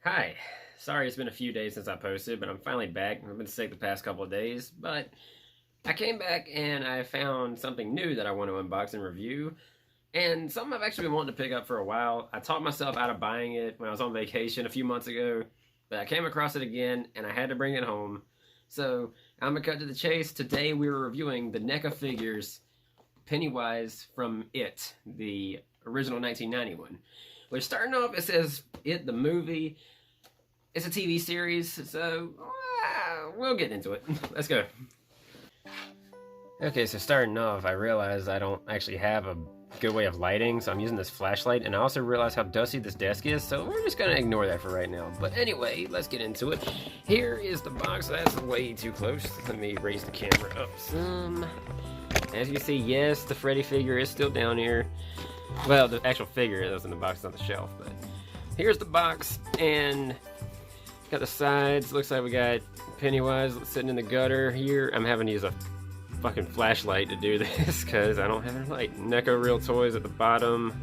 Hi. Sorry it's been a few days since I posted, but I'm finally back. I've been sick the past couple of days, but I came back and I found something new that I want to unbox and review, and something I've actually been wanting to pick up for a while. I talked myself out of buying it when I was on vacation a few months ago, but I came across it again and I had to bring it home. So I'm gonna cut to the chase. Today we were reviewing the NECA figures Pennywise from It, the original 1991. Which, starting off, it says It the movie. It's a TV series, so we'll get into it. Let's go. Okay, so starting off, I realized I don't actually have a good way of lighting, so I'm using this flashlight, and I also realized how dusty this desk is, so we're just gonna ignore that for right now. But anyway, let's get into it. Here is the box. That's way too close. Let me raise the camera up some. As you see, yes, the Freddy figure is still down here. Well, the actual figure was in the box on the shelf, but here's the box, and got the sides. Looks like we got Pennywise sitting in the gutter here. I'm having to use a fucking flashlight to do this because I don't have any light. NECA Real Toys at the bottom.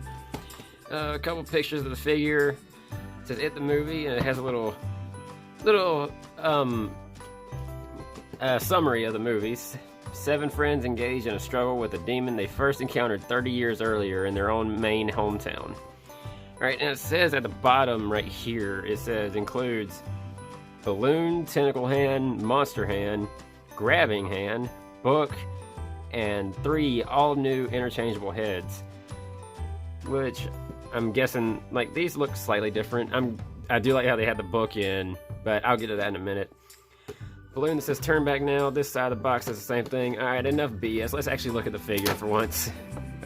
A couple pictures of the figure. It says It the movie, and it has a little summary of the movies. 7 friends engaged in a struggle with a demon they first encountered 30 years earlier in their own Maine hometown. Alright, and it says at the bottom right here, it says includes balloon, tentacle hand, monster hand, grabbing hand, book, and 3 all-new interchangeable heads. Which, I'm guessing, like, these look slightly different. I do like how they had the book in, but I'll get to that in a minute. Balloon that says turn back now. This side of the box is the same thing. Alright, enough BS. Let's actually look at the figure for once.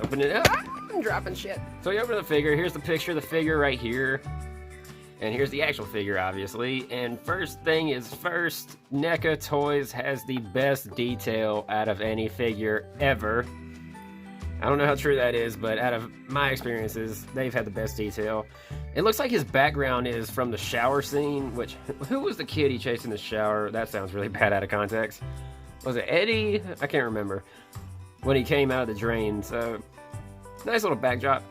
Open it up. I'm dropping shit. So you open the figure. Here's the picture of the figure right here. And here's the actual figure, obviously. And first thing is first, NECA Toys has the best detail out of any figure ever. I don't know how true that is, but out of my experiences, they've had the best detail. It looks like his background is from the shower scene, which, who was the kid he chased in the shower? That sounds really bad out of context. Was it Eddie? I can't remember. When he came out of the drain, so nice little backdrop.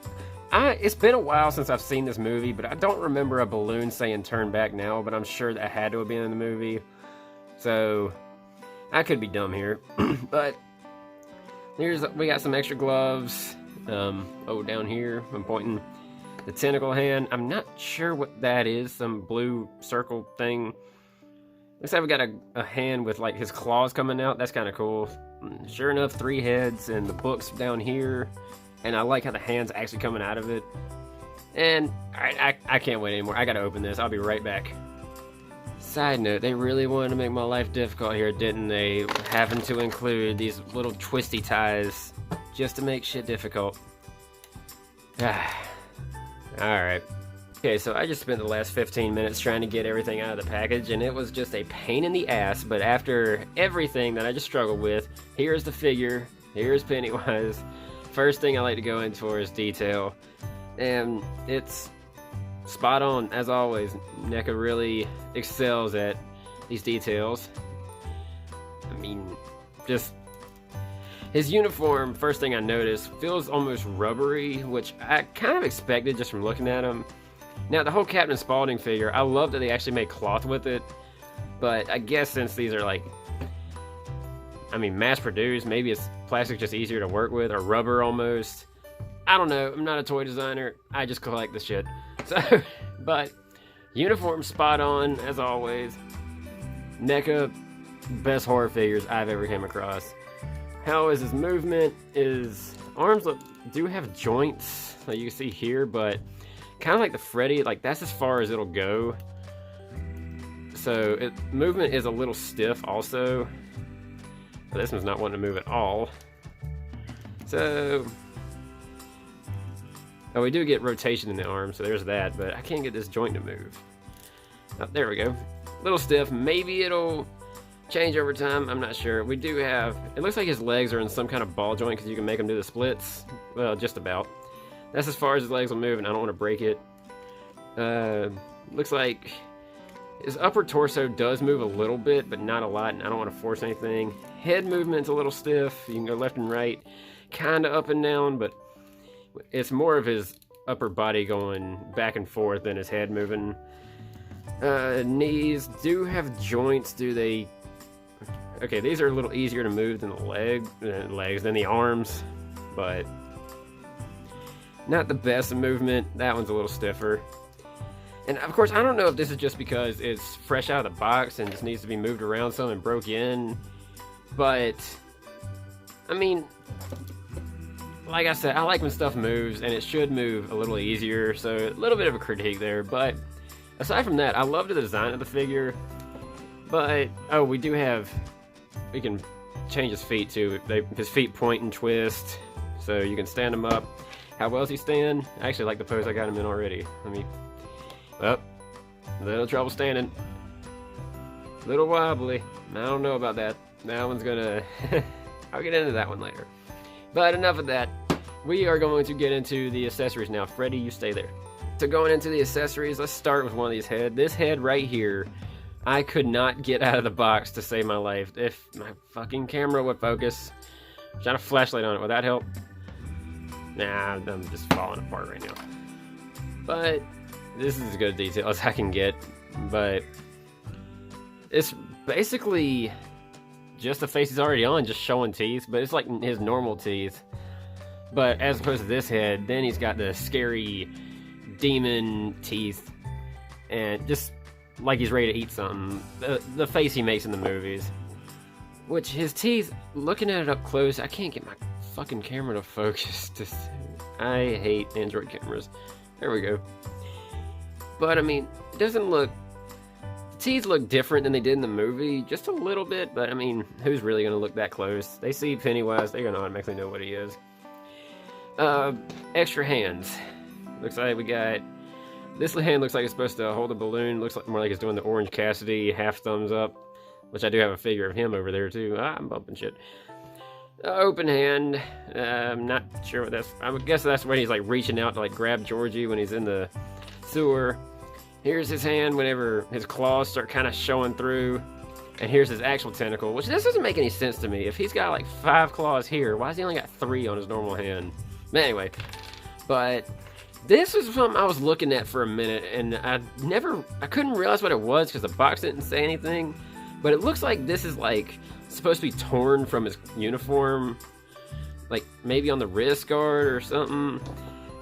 It's been a while since I've seen this movie, but I don't remember a balloon saying turn back now, but I'm sure that had to have been in the movie. So, I could be dumb here, but we got some extra gloves. Down here, I'm pointing. The tentacle hand, I'm not sure what that is, some blue circle thing. Looks like we got a hand with like his claws coming out, that's kind of cool. Sure enough, 3 heads, and the book's down here. And I like how the hand's actually coming out of it. And I can't wait anymore, I gotta open this, I'll be right back. Side note, they really wanted to make my life difficult here, didn't they? Having to include these little twisty ties just to make shit difficult. Alright. Okay, so I just spent the last 15 minutes trying to get everything out of the package, and it was just a pain in the ass, but after everything that I just struggled with, here's the figure, here's Pennywise. First thing I like to go in for is detail, and it's spot on, as always. NECA really excels at these details. I mean, just his uniform, first thing I noticed, feels almost rubbery, which I kind of expected just from looking at him. Now, the whole Captain Spaulding figure, I love that they actually made cloth with it, but I guess since these are like, mass-produced, maybe it's plastic just easier to work with, or rubber almost. I don't know, I'm not a toy designer, I just collect this shit. So, but, uniform spot on, as always. NECA, best horror figures I've ever came across. How is his movement? His arms do have joints, like you can see here, but kind of like the Freddy, like that's as far as it'll go. So, movement is a little stiff also. But this one's not wanting to move at all. So, we do get rotation in the arm, so there's that, but I can't get this joint to move. Oh, there we go. A little stiff. Maybe it'll change over time. I'm not sure. We do have, it looks like his legs are in some kind of ball joint because you can make them do the splits. Well, just about. That's as far as his legs will move, and I don't want to break it. Looks like his upper torso does move a little bit, but not a lot, and I don't want to force anything. Head movement's a little stiff. You can go left and right, kind of up and down, but it's more of his upper body going back and forth than his head moving. Knees do have joints, do they? Okay, these are a little easier to move than the legs, than the arms, but not the best movement. That one's a little stiffer. And of course, I don't know if this is just because it's fresh out of the box and just needs to be moved around some and broke in, but I mean, like I said, I like when stuff moves, and it should move a little easier, so a little bit of a critique there, but aside from that, I love the design of the figure, but, oh, we can change his feet too. His feet point and twist, so you can stand him up. How well does he stand? I actually like the pose I got him in already. A little trouble standing. A little wobbly. I don't know about that. That one's gonna... I'll get into that one later. But enough of that. We are going to get into the accessories now. Freddy, you stay there. So going into the accessories, let's start with one of these heads. This head right here, I could not get out of the box to save my life. If my fucking camera would focus. Shine a flashlight on it. Would that help? Nah, I'm just falling apart right now. But this is as good a detail as I can get. But it's basically just the face he's already on, just showing teeth. But it's like his normal teeth. But as opposed to this head, then he's got the scary demon teeth. And just like he's ready to eat something. The face he makes in the movies. Which, his teeth, looking at it up close, I can't get my fucking camera to focus. I hate Android cameras. There we go. But, I mean, it doesn't look... The teeth look different than they did in the movie. Just a little bit, but, I mean, who's really going to look that close? They see Pennywise, they're going to automatically know what he is. Extra hands. Looks like we got... This hand looks like it's supposed to hold a balloon. Looks like more like it's doing the Orange Cassidy half thumbs up. Which I do have a figure of him over there too. I'm bumping shit. Open hand. I'm not sure what that's... I would guess that's when he's like reaching out to like grab Georgie when he's in the sewer. Here's his hand whenever his claws start kind of showing through. And here's his actual tentacle. Which this doesn't make any sense to me. If he's got like 5 claws here, why has he only got 3 on his normal hand? But anyway. But... this was something I was looking at for a minute, and I couldn't realize what it was because the box didn't say anything, but it looks like this is like supposed to be torn from his uniform, like maybe on the wrist guard or something.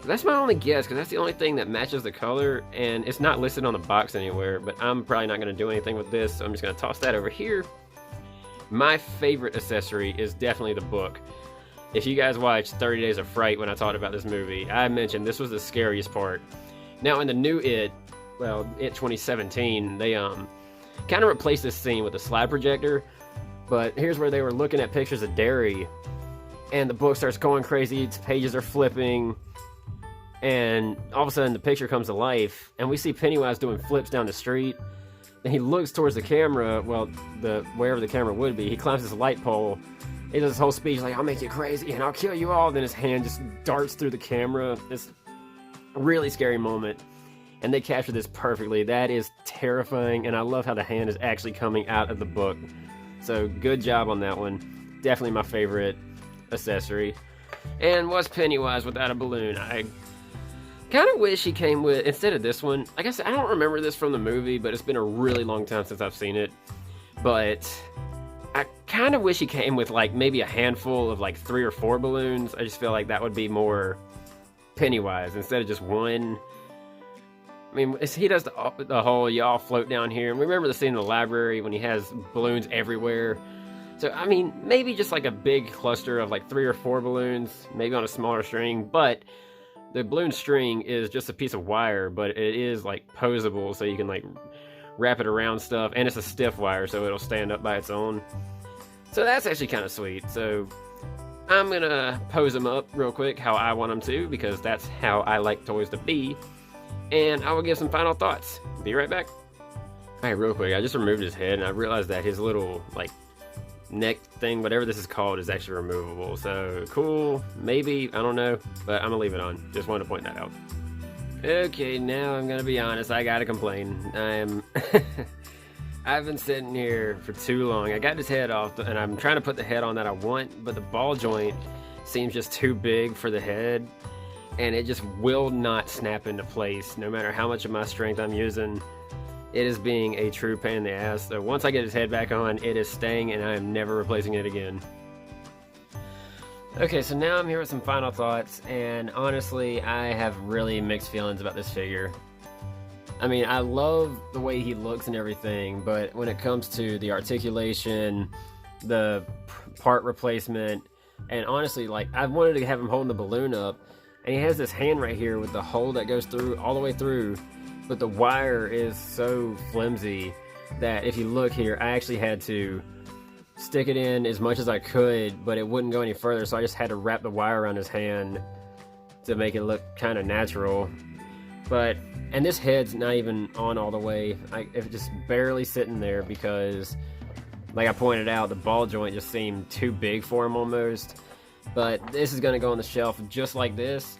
That's my only guess because that's the only thing that matches the color, and it's not listed on the box anywhere, but I'm probably not going to do anything with this, so I'm just going to toss that over here. My favorite accessory is definitely the book. If you guys watched 30 Days of Fright when I talked about this movie, I mentioned this was the scariest part. Now in the new It 2017, they kind of replaced this scene with a slide projector, but here's where they were looking at pictures of Derry, and the book starts going crazy, its pages are flipping, and all of a sudden the picture comes to life, and we see Pennywise doing flips down the street, and he looks towards the camera, well, wherever the camera would be, he climbs this light pole. He does this whole speech like, I'll make you crazy and I'll kill you all. Then his hand just darts through the camera. It's a really scary moment. And they captured this perfectly. That is terrifying. And I love how the hand is actually coming out of the book. So good job on that one. Definitely my favorite accessory. And what's Pennywise without a balloon? I kind of wish he came with, instead of this one, like I said, I don't remember this from the movie, but it's been a really long time since I've seen it. But I kind of wish he came with like maybe a handful of like 3 or 4 balloons. I just feel like that would be more Pennywise instead of just one. I mean, he does the whole y'all float down here. And remember the scene in the library when he has balloons everywhere. So, I mean, maybe just like a big cluster of like 3 or 4 balloons, maybe on a smaller string. But the balloon string is just a piece of wire, but it is like posable, so you can like wrap it around stuff, and it's a stiff wire, so it'll stand up by its own. So that's actually kind of sweet. So I'm gonna pose them up real quick how I want them to, because that's how I like toys to be, and I will give some final thoughts. Be right back. Alright, real quick, I just removed his head, and I realized that his little like neck thing, whatever this is called, is actually removable. So cool, maybe, I don't know, but I'm gonna leave it on. Just wanted to point that out. Okay, now I'm gonna be honest, I gotta complain. I've been sitting here for too long. I got his head off, and I'm trying to put the head on that I want, but the ball joint seems just too big for the head, and it just will not snap into place, no matter how much of my strength I'm using. it is being a true pain in the ass. So once I get his head back on, it is staying and I am never replacing it again. Okay, so now I'm here with some final thoughts, and honestly, I have really mixed feelings about this figure. I mean, I love the way he looks and everything, but when it comes to the articulation, the part replacement, and honestly, like, I wanted to have him holding the balloon up, and he has this hand right here with the hole that goes through all the way through, but the wire is so flimsy that if you look here, I actually had to stick it in as much as I could, but it wouldn't go any further, so I just had to wrap the wire around his hand to make it look kind of natural. And this head's not even on all the way. It's just barely sitting there because, like I pointed out, the ball joint just seemed too big for him almost. But this is going to go on the shelf just like this.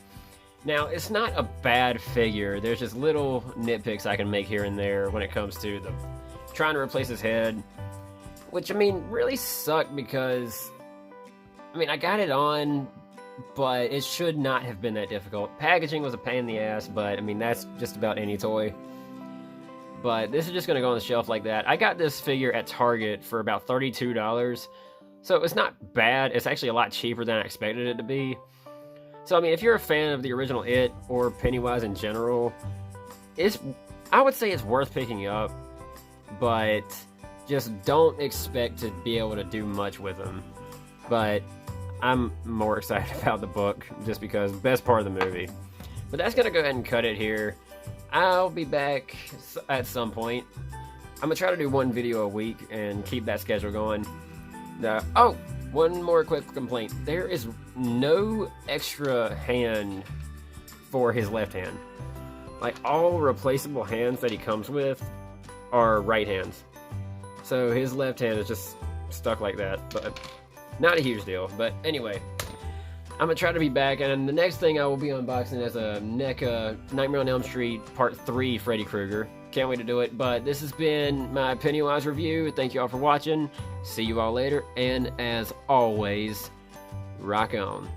Now, it's not a bad figure. There's just little nitpicks I can make here and there when it comes to trying to replace his head. Which, I mean, really sucked because, I mean, I got it on, but it should not have been that difficult. Packaging was a pain in the ass, but, I mean, that's just about any toy. But this is just going to go on the shelf like that. I got this figure at Target for about $32, so it's not bad. It's actually a lot cheaper than I expected it to be. So, I mean, if you're a fan of the original It, or Pennywise in general, I would say it's worth picking up, but just don't expect to be able to do much with them. But I'm more excited about the book just because best part of the movie. But that's gonna go ahead and cut it here. I'll be back at some point. I'm gonna try to do one video a week and keep that schedule going. Oh, one more quick complaint. There is no extra hand for his left hand. Like, all replaceable hands that he comes with are right hands. So his left hand is just stuck like that, but not a huge deal. But anyway, I'm going to try to be back, and the next thing I will be unboxing is a NECA Nightmare on Elm Street Part 3 Freddy Krueger. Can't wait to do it, but this has been my Pennywise review. Thank you all for watching. See you all later, and as always, rock on.